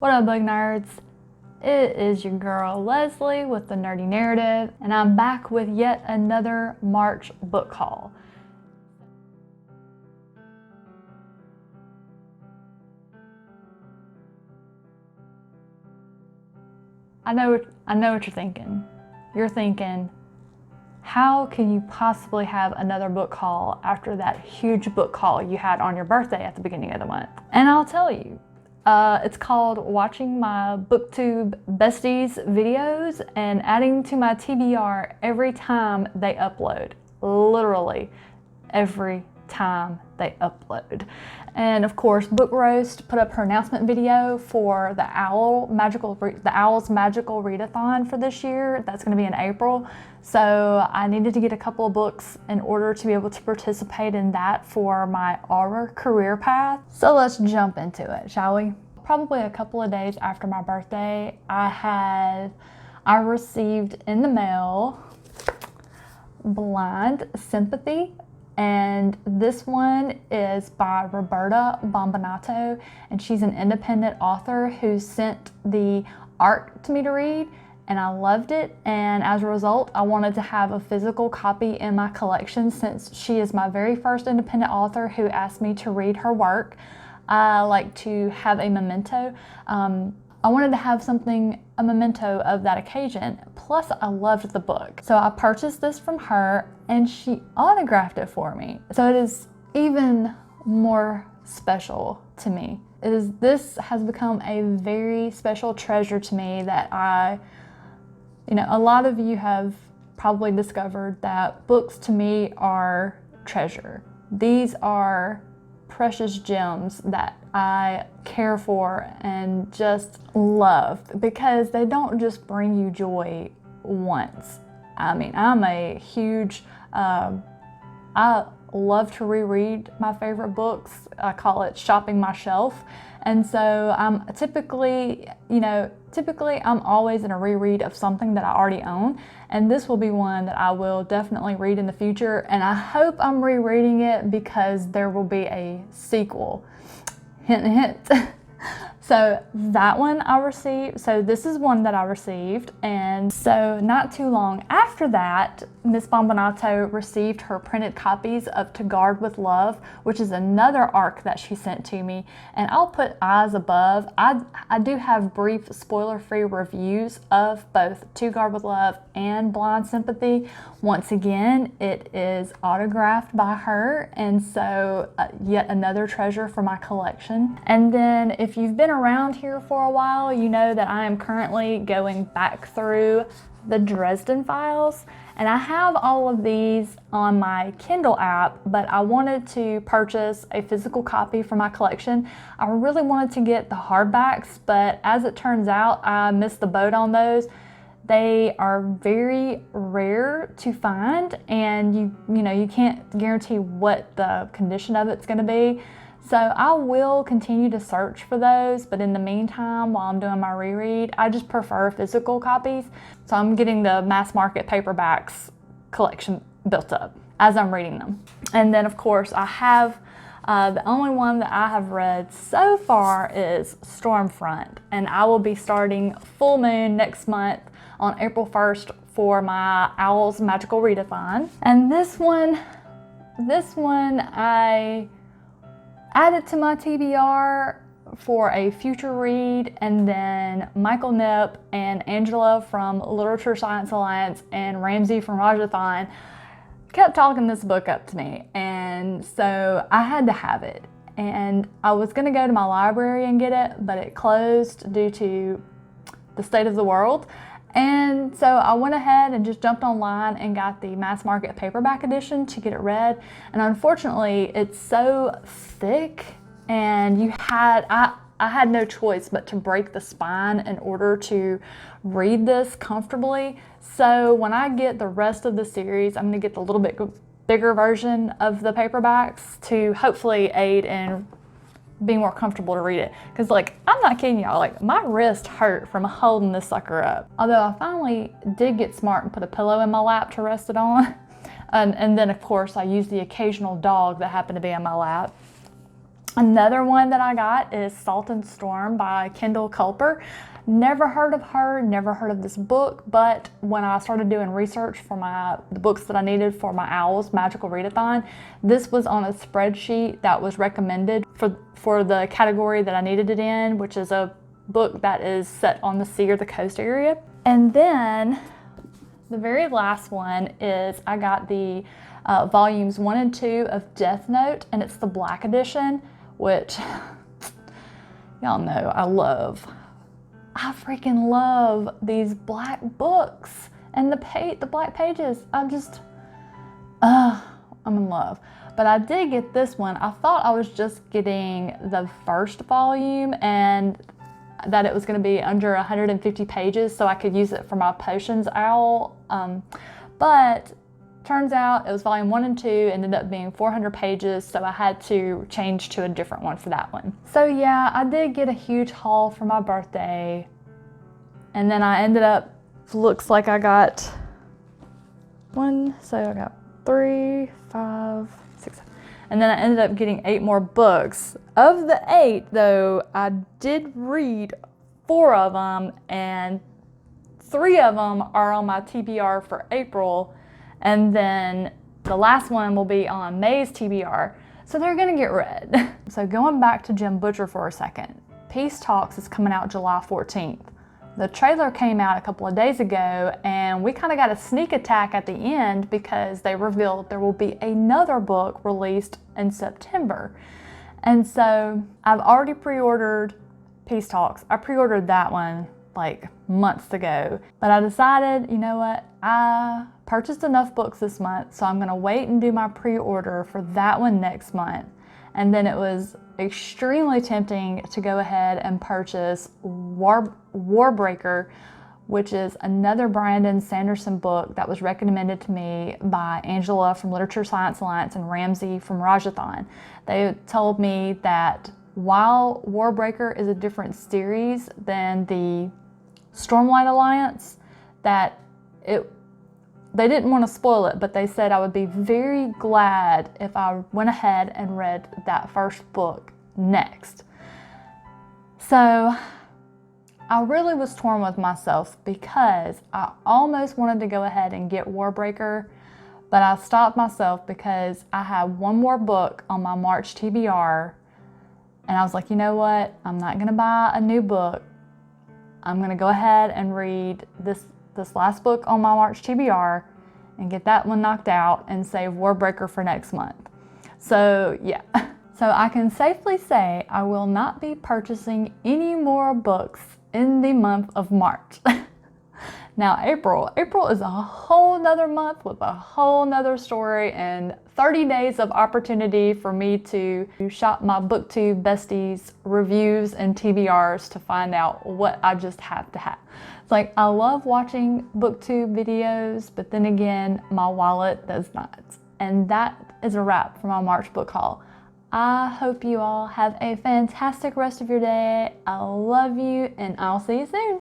What up, book nerds? It is your girl Leslie with the Nerdy Narrative, and I'm back with yet another March book haul. I know what you're thinking. You're thinking, how can you possibly have another book haul after that huge book haul you had on your birthday at the beginning of the month? And I'll tell you. It's called watching my booktube besties videos and adding to my TBR every time they upload. Literally every time they upload. And of course, Book Roast put up her announcement video for the Owl's Magical Readathon for this year. That's going to be in April. So I needed to get a couple of books in order to be able to participate in that for my aura career path. So let's jump into it, shall we? Probably a couple of days after my birthday, I received in the mail Blind Sympathy. And this one is by Roberta Bombonato, and she's an independent author who sent the art to me to read, and I loved it. And as a result, I wanted to have a physical copy in my collection since she is my very first independent author who asked me to read her work. I like to have a memento. I wanted to have a memento of that occasion. Plus, I loved the book. So I purchased this from her and she autographed it for me. So it is even more special to me. This has become a very special treasure to me that a lot of you have probably discovered that books to me are treasure. These are precious gems that I care for and just love because they don't just bring you joy once. I mean, I'm a huge, I love to reread my favorite books. I call it shopping my shelf. And so I'm typically I'm always in a reread of something that I already own. And this will be one that I will definitely read in the future. And I hope I'm rereading it because there will be a sequel. Hint, hint. So that one I received. So this is one that I received. And so not too long after that, Miss Bombonato received her printed copies of To Guard with Love, which is another arc that she sent to me. And I'll put eyes above. I do have brief spoiler-free reviews of both To Guard with Love and Blind Sympathy. Once again, it is autographed by her. And so yet another treasure for my collection. And then if you've been around here for a while, you know that I am currently going back through the Dresden Files, and I have all of these on my Kindle app, but I wanted to purchase a physical copy for my collection. I really wanted to get the hardbacks, but as it turns out, I missed the boat on those. They are very rare to find, and you can't guarantee what the condition of it's going to be. So I will continue to search for those, but in the meantime, while I'm doing my reread, I just prefer physical copies. So I'm getting the mass market paperbacks collection built up as I'm reading them. And then of course I have, the only one that I have read so far is Stormfront, and I will be starting Full Moon next month on April 1st for my Owl's Magical Readathon. And this one I added to my TBR for a future read, and then Michael Knipp and Angela from Literature Science Alliance and Ramsey from Rajathon kept talking this book up to me, and so I had to have it. And I was gonna go to my library and get it, but it closed due to the state of the world. And so I went ahead and just jumped online and got the mass market paperback edition to get it read. And unfortunately, it's so thick, and I had no choice but to break the spine in order to read this comfortably. So when I get the rest of the series, I'm gonna get the little bit bigger version of the paperbacks to hopefully aid in being more comfortable to read it. Because I'm not kidding y'all, my wrist hurt from holding this sucker up. Although I finally did get smart and put a pillow in my lap to rest it on. And then of course I used the occasional dog that happened to be in my lap. Another one that I got is Salt and Storm by Kendall Culper. Never heard of her, never heard of this book, but when I started doing research for the books that I needed for my OWL's Magical Readathon, this was on a spreadsheet that was recommended for the category that I needed it in, which is a book that is set on the sea or the coast area. And then the very last one is I got the volumes 1 and 2 of Death Note, and it's the Black edition, which y'all know I freaking love these black books and the black pages. I'm in love. But I did get this one. I thought I was just getting the first volume and that it was going to be under 150 pages so I could use it for my Potions OWL. But turns out it was volume 1 and 2, ended up being 400 pages, so I had to change to a different one for that one. So yeah, I did get a huge haul for my birthday, and then I ended up, looks like I got I got 3, 5, 6, and then I ended up getting 8 more books. Of the 8 though, I did read 4 of them, and 3 of them are on my TBR for April, and then the last one will be on May's TBR, so they're gonna get read. So going back to Jim Butcher for a second, Peace Talks is coming out July 14th. The trailer came out a couple of days ago, and we kind of got a sneak attack at the end because they revealed there will be another book released in September. And so I've already pre-ordered Peace Talks. I pre-ordered that one like months ago, but I decided, you know what, I purchased enough books this month, so I'm gonna wait and do my pre-order for that one next month. And then it was extremely tempting to go ahead and purchase Warbreaker, which is another Brandon Sanderson book that was recommended to me by Angela from Literature Science Alliance and Ramsey from Rajathon. They told me that while Warbreaker is a different series than the Stormlight Alliance, that they didn't want to spoil it, but they said I would be very glad if I went ahead and read that first book next. So I really was torn with myself because I almost wanted to go ahead and get Warbreaker, but I stopped myself because I had one more book on my March TBR, and I was like, you know what? I'm not going to buy a new book. I'm going to go ahead and read this last book on my March TBR and get that one knocked out and save Warbreaker for next month. So yeah, so I can safely say I will not be purchasing any more books in the month of March. Now April is a whole nother month with a whole nother story and 30 days of opportunity for me to shop my BookTube besties reviews and TBRs to find out what I just have to have. It's like, I love watching BookTube videos, but then again, my wallet does not. And that is a wrap for my March book haul. I hope you all have a fantastic rest of your day. I love you, and I'll see you soon.